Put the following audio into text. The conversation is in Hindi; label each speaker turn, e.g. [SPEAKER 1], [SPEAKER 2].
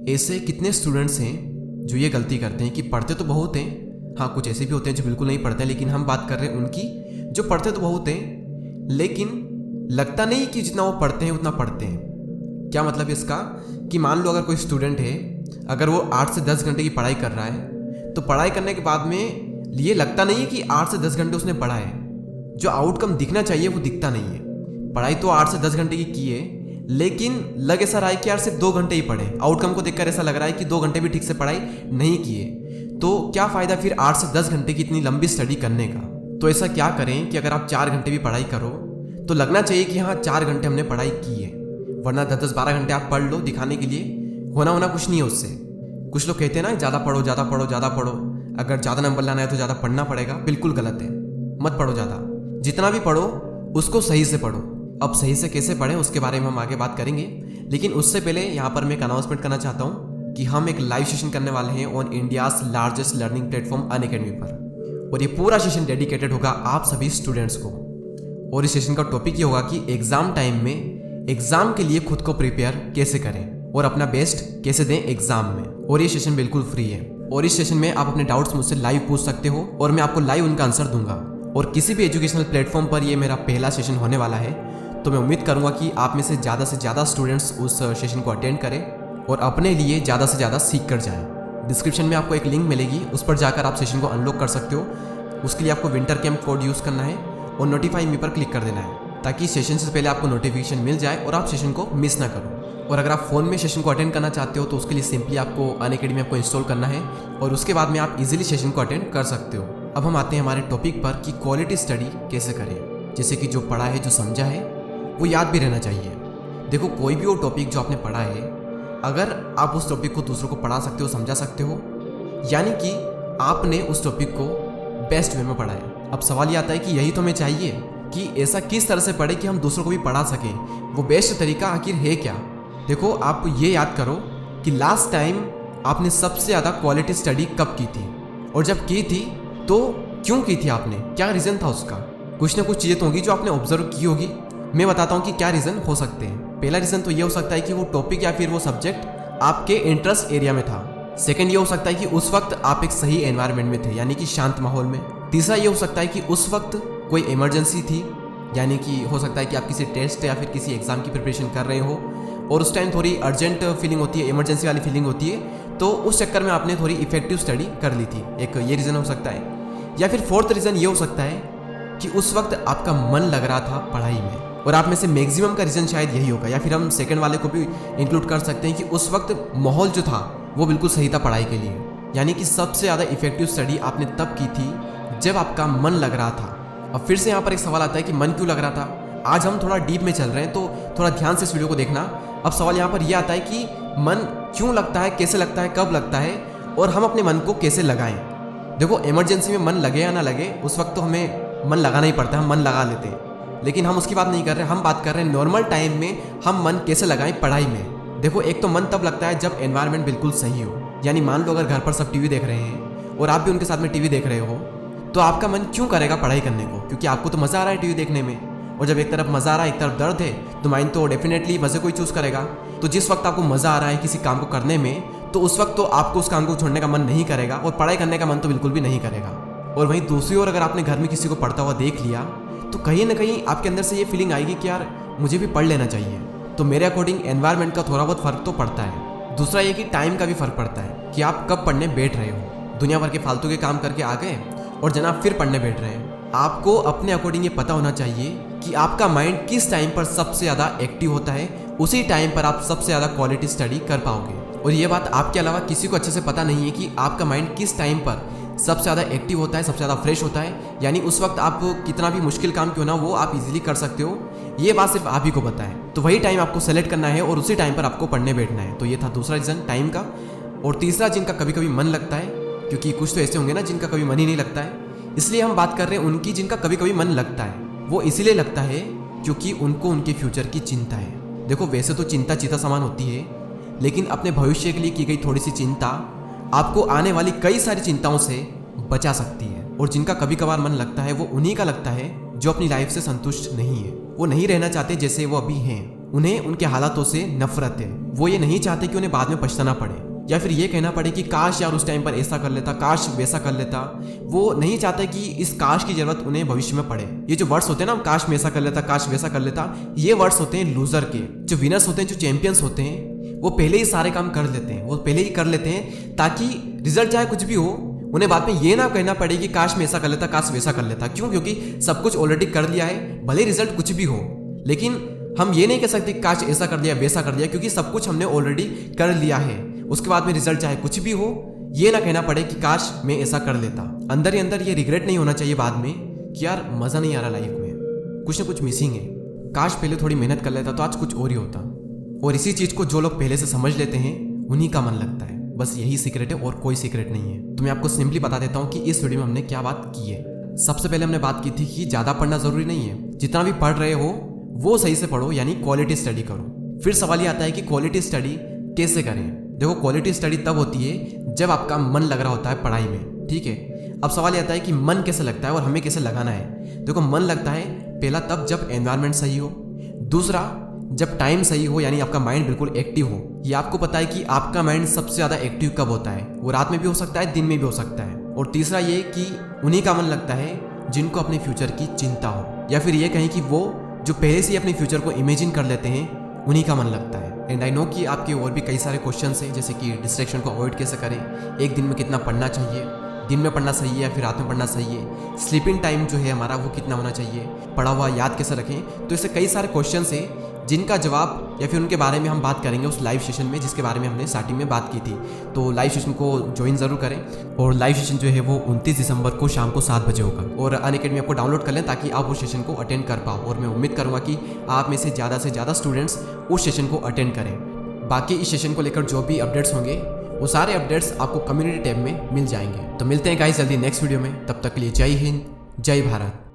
[SPEAKER 1] ऐसे कितने स्टूडेंट्स हैं जो ये गलती करते हैं कि पढ़ते तो बहुत हैं, हाँ कुछ ऐसे भी होते हैं जो बिल्कुल नहीं पढ़ते हैं, लेकिन हम बात कर रहे हैं उनकी जो पढ़ते तो बहुत हैं लेकिन लगता नहीं कि जितना वो पढ़ते हैं उतना पढ़ते हैं। क्या मतलब है इसका कि मान लो अगर कोई स्टूडेंट है, अगर वो 8 से 10 घंटे की पढ़ाई कर रहा है तो पढ़ाई करने के बाद में ये लगता नहीं है कि 8 से 10 घंटे उसने पढ़ा है। जो आउटकम दिखना चाहिए वो दिखता नहीं है। पढ़ाई तो 8 से 10 घंटे की है लेकिन लग ऐसा रहा है कि यार सिर्फ 2 घंटे ही पढ़े। आउटकम को देखकर ऐसा लग रहा है कि 2 घंटे भी ठीक से पढ़ाई नहीं किए। तो क्या फ़ायदा फिर 8 से 10 घंटे की इतनी लंबी स्टडी करने का। तो ऐसा क्या करें कि अगर आप 4 घंटे भी पढ़ाई करो तो लगना चाहिए कि हाँ 4 घंटे हमने पढ़ाई की है, वरना 10-12 घंटे आप पढ़ लो दिखाने के लिए, होना कुछ नहीं है उससे। कुछ लोग कहते हैं ना ज़्यादा पढ़ो ज़्यादा पढ़ो ज़्यादा पढ़ो, अगर ज़्यादा नंबर लाना है तो ज़्यादा पढ़ना पड़ेगा। बिल्कुल गलत है, मत पढ़ो ज़्यादा। जितना भी पढ़ो उसको सही से पढ़ो। अब सही से कैसे पढ़ें उसके बारे में हम आगे बात करेंगे, लेकिन उससे पहले यहाँ पर मैं एक अनाउंसमेंट करना चाहता हूँ कि हम एक लाइव सेशन करने वाले हैं on India's largest learning platform Unacademy पर, और ये पूरा सेशन डेडिकेटेड होगा आप सभी स्टूडेंट्स को। और इस सेशन का टॉपिक ये होगा कि एग्जाम टाइम में एग्जाम के लिए खुद को प्रिपेयर कैसे करें और अपना बेस्ट कैसे दें एग्जाम में। और ये सेशन बिल्कुल फ्री है, और इस सेशन में आप अपने डाउट्स मुझसे लाइव पूछ सकते हो और मैं आपको लाइव उनका आंसर दूंगा। और किसी भी एजुकेशनल प्लेटफॉर्म पर ये मेरा पहला सेशन होने वाला है, तो मैं उम्मीद करूंगा कि आप में से ज़्यादा स्टूडेंट्स उस सेशन को अटेंड करें और अपने लिए ज़्यादा से ज़्यादा सीख कर जाएं। डिस्क्रिप्शन में आपको एक लिंक मिलेगी, उस पर जाकर आप सेशन को अनलॉक कर सकते हो। उसके लिए आपको विंटर कैंप कोड यूज़ करना है और नोटिफाई मी पर क्लिक कर देना है, ताकि सेशन से पहले आपको नोटिफिकेशन मिल जाए और आप सेशन को मिस ना करो। और अगर आप फ़ोन में सेशन को अटेंड करना चाहते हो तो उसके लिए सिंपली आपको अनअकैडमी आपको इंस्टॉल करना है और उसके बाद में आप इजीली सेशन को अटेंड कर सकते हो। अब हम आते हैं हमारे टॉपिक पर कि क्वालिटी स्टडी कैसे करें, जैसे कि जो पढ़ा है जो समझा है वो याद भी रहना चाहिए। देखो कोई भी वो टॉपिक जो आपने पढ़ा है, अगर आप उस टॉपिक को दूसरों को पढ़ा सकते हो, समझा सकते हो, यानी कि आपने उस टॉपिक को बेस्ट वे में पढ़ा है। अब सवाल ये आता है कि यही तो हमें चाहिए कि ऐसा किस तरह से पढ़े कि हम दूसरों को भी पढ़ा सकें। वो बेस्ट तरीका आखिर है क्या। देखो आप ये याद करो कि लास्ट टाइम आपने सबसे ज़्यादा क्वालिटी स्टडी कब की थी, और जब की थी तो क्यों की थी आपने, क्या रीज़न था उसका। कुछ ना कुछ चीज़ें तो होगी जो आपने ऑब्जर्व की होगी। मैं बताता हूँ कि क्या रीज़न हो सकते हैं। पहला रीज़न तो ये हो सकता है कि वो टॉपिक या फिर वो सब्जेक्ट आपके इंटरेस्ट एरिया में था। सेकंड ये हो सकता है कि उस वक्त आप एक सही एनवायरनमेंट में थे, यानी कि शांत माहौल में। तीसरा ये हो सकता है कि उस वक्त कोई इमरजेंसी थी, यानी कि हो सकता है कि आप किसी टेस्ट या फिर किसी एग्ज़ाम की प्रिपरेशन कर रहे हो और उस टाइम थोड़ी अर्जेंट फीलिंग होती है, इमरजेंसी वाली फीलिंग होती है, तो उस चक्कर में आपने थोड़ी इफेक्टिव स्टडी कर ली थी। एक ये रीज़न हो सकता है। या फिर फोर्थ रीज़न ये हो सकता है कि उस वक्त आपका मन लग रहा था पढ़ाई में, और आप में से मैक्सिमम का रीज़न शायद यही होगा। या फिर हम सेकंड वाले को भी इंक्लूड कर सकते हैं कि उस वक्त माहौल जो था वो बिल्कुल सही था पढ़ाई के लिए, यानी कि सबसे ज़्यादा इफेक्टिव स्टडी आपने तब की थी जब आपका मन लग रहा था। अब फिर से यहाँ पर एक सवाल आता है कि मन क्यों लग रहा था। आज हम थोड़ा डीप में चल रहे हैं, तो थोड़ा ध्यान से इस वीडियो को देखना। अब सवाल यहाँ पर यह आता है कि मन क्यों लगता है, कैसे लगता है, कब लगता है, और हम अपने मन को कैसे लगाएं। देखो इमरजेंसी में मन लगे या ना लगे, उस वक्त तो हमें मन लगाना ही पड़ता है, हम मन लगा लेते हैं, लेकिन हम उसकी बात नहीं कर रहे। हम बात कर रहे हैं नॉर्मल टाइम में हम मन कैसे लगाएं पढ़ाई में। देखो एक तो मन तब लगता है जब एनवायरनमेंट बिल्कुल सही हो, यानी मान लो अगर घर पर सब टीवी देख रहे हैं और आप भी उनके साथ में टीवी देख रहे हो, तो आपका मन क्यों करेगा पढ़ाई करने को, क्योंकि आपको तो मज़ा आ रहा है टीवी देखने में। और जब एक तरफ मज़ा आ रहा है एक तरफ दर्द है, तो माइंड तो डेफिनेटली मज़े को ही चूज़ करेगा। तो जिस वक्त आपको मज़ा आ रहा है किसी काम को करने में, तो उस वक्त तो आपको उस काम को छोड़ने का मन नहीं करेगा और पढ़ाई करने का मन तो बिल्कुल भी नहीं करेगा। और वहीं दूसरी ओर अगर आपने घर में किसी को पढ़ता हुआ देख लिया, तो कहीं ना कहीं आपके अंदर से ये फीलिंग आएगी कि यार मुझे भी पढ़ लेना चाहिए। तो मेरे अकॉर्डिंग एनवायरनमेंट का थोड़ा बहुत फ़र्क तो पड़ता है। दूसरा ये कि टाइम का भी फ़र्क पड़ता है कि आप कब पढ़ने बैठ रहे हो। दुनिया भर के फालतू के काम करके आ गए और जनाब फिर पढ़ने बैठ रहे हैं। आपको अपने अकॉर्डिंग ये पता होना चाहिए कि आपका माइंड किस टाइम पर सबसे ज़्यादा एक्टिव होता है, उसी टाइम पर आप सबसे ज़्यादा क्वालिटी स्टडी कर पाओगे। और ये बात आपके अलावा किसी को अच्छे से पता नहीं है कि आपका माइंड किस टाइम पर सबसे ज़्यादा एक्टिव होता है, सबसे ज़्यादा फ्रेश होता है, यानी उस वक्त आप कितना भी मुश्किल काम क्यों ना वो आप इजीली कर सकते हो। ये बात सिर्फ आप ही को पता है। तो वही टाइम आपको सेलेक्ट करना है और उसी टाइम पर आपको पढ़ने बैठना है। तो ये था दूसरा रीज़न टाइम का। और तीसरा जिनका कभी कभी मन लगता है, क्योंकि कुछ तो ऐसे होंगे ना जिनका कभी मन ही नहीं लगता है, इसलिए हम बात कर रहे हैं उनकी जिनका कभी कभी मन लगता है। वो इसीलिए लगता है क्योंकि उनको उनके फ्यूचर की चिंता है। देखो वैसे तो चिंता चिता समान होती है, लेकिन अपने भविष्य के लिए की गई थोड़ी सी चिंता आपको आने वाली कई सारी चिंताओं से बचा सकती है। और जिनका कभी कभार मन लगता है वो उन्हीं का लगता है जो अपनी लाइफ से संतुष्ट नहीं है, वो नहीं रहना चाहते जैसे वो अभी हैं, उन्हें उनके हालातों से नफरत है। वो ये नहीं चाहते कि उन्हें बाद में पछताना पड़े या फिर ये कहना पड़े कि काश यार उस टाइम पर ऐसा कर लेता, काश वैसा कर लेता। वो नहीं चाहते कि इस काश की जरूरत उन्हें भविष्य में पड़े। ये जो वर्ड्स होते हैं ना, काश मैं ऐसा कर लेता, काश वैसा कर लेता, ये वर्ड्स होते हैं लूजर के। जो विनर्स होते हैं, जो चैंपियंस होते हैं, वो पहले ही सारे काम कर लेते हैं, वो पहले ही कर लेते हैं ताकि रिजल्ट चाहे कुछ भी हो, उन्हें बाद में ये ना कहना पड़े कि काश मैं ऐसा कर लेता, काश वैसा कर लेता। क्यों? क्योंकि सब कुछ ऑलरेडी कर लिया है, भले रिजल्ट कुछ भी हो। लेकिन हम ये नहीं कह सकते काश ऐसा कर दिया, वैसा कर दिया, क्योंकि सब कुछ हमने ऑलरेडी कर लिया है। उसके बाद में रिजल्ट चाहे कुछ भी हो, ये ना कहना पड़े कि काश मैं ऐसा कर लेता। अंदर ही अंदर ये रिग्रेट नहीं होना चाहिए बाद में कि यार मज़ा नहीं आ रहा लाइफ में, कुछ ना कुछ मिसिंग है, काश पहले थोड़ी मेहनत कर लेता तो आज कुछ और ही होता। और इसी चीज़ को जो लोग पहले से समझ लेते हैं उन्हीं का मन लगता है। बस यही सीक्रेट है और कोई सीक्रेट नहीं है। तो मैं आपको सिंपली बता देता हूँ कि इस वीडियो में हमने क्या बात की है। सबसे पहले हमने बात की थी कि ज़्यादा पढ़ना ज़रूरी नहीं है, जितना भी पढ़ रहे हो वो सही से पढ़ो, यानी क्वालिटी स्टडी करो। फिर सवाल ये आता है कि क्वालिटी स्टडी कैसे करें। देखो, क्वालिटी स्टडी तब होती है जब आपका मन लग रहा होता है पढ़ाई में, ठीक है। अब सवाल ये आता है कि मन कैसे लगता है और हमें कैसे लगाना है। देखो, मन लगता है पहला तब जब एनवायरनमेंट सही हो, दूसरा जब टाइम सही हो, यानी आपका माइंड बिल्कुल एक्टिव हो। ये आपको पता है कि आपका माइंड सबसे ज़्यादा एक्टिव कब होता है, वो रात में भी हो सकता है, दिन में भी हो सकता है। और तीसरा ये कि उन्हीं का मन लगता है जिनको अपने फ्यूचर की चिंता हो, या फिर ये कहें कि वो जो पहले से ही अपने फ्यूचर को इमेजिन कर लेते हैं, उन्हीं का मन लगता है। एंड आई नो कि आपके और भी कई सारे क्वेश्चंस हैं, जैसे कि डिस्ट्रैक्शन को अवॉइड कैसे करें, एक दिन में कितना पढ़ना चाहिए, दिन में पढ़ना सही है या फिर रात में पढ़ना सही है, स्लीपिंग टाइम जो है हमारा वो कितना होना चाहिए, पढ़ा हुआ याद कैसे रखें। तो ऐसे कई सारे क्वेश्चंस हैं जिनका जवाब या फिर उनके बारे में हम बात करेंगे उस लाइव सेशन में, जिसके बारे में हमने स्टार्टिंग में बात की थी। तो लाइव सेशन को ज्वाइन ज़रूर करें। और लाइव सेशन जो है वो 29 दिसंबर को शाम को 7 बजे होगा। और अनअकैडमी आपको डाउनलोड कर लें ताकि आप उस सेशन को अटेंड कर पाओ। और मैं उम्मीद करूँगा कि आप में से ज़्यादा स्टूडेंट्स उस सेशन को अटेंड करें। बाकी इस सेशन को लेकर जो भी अपडेट्स होंगे वो सारे अपडेट्स आपको कम्युनिटी टैब में मिल जाएंगे। तो मिलते हैं गाइस जल्दी नेक्स्ट वीडियो में। तब तक के लिए जय हिंद, जय भारत।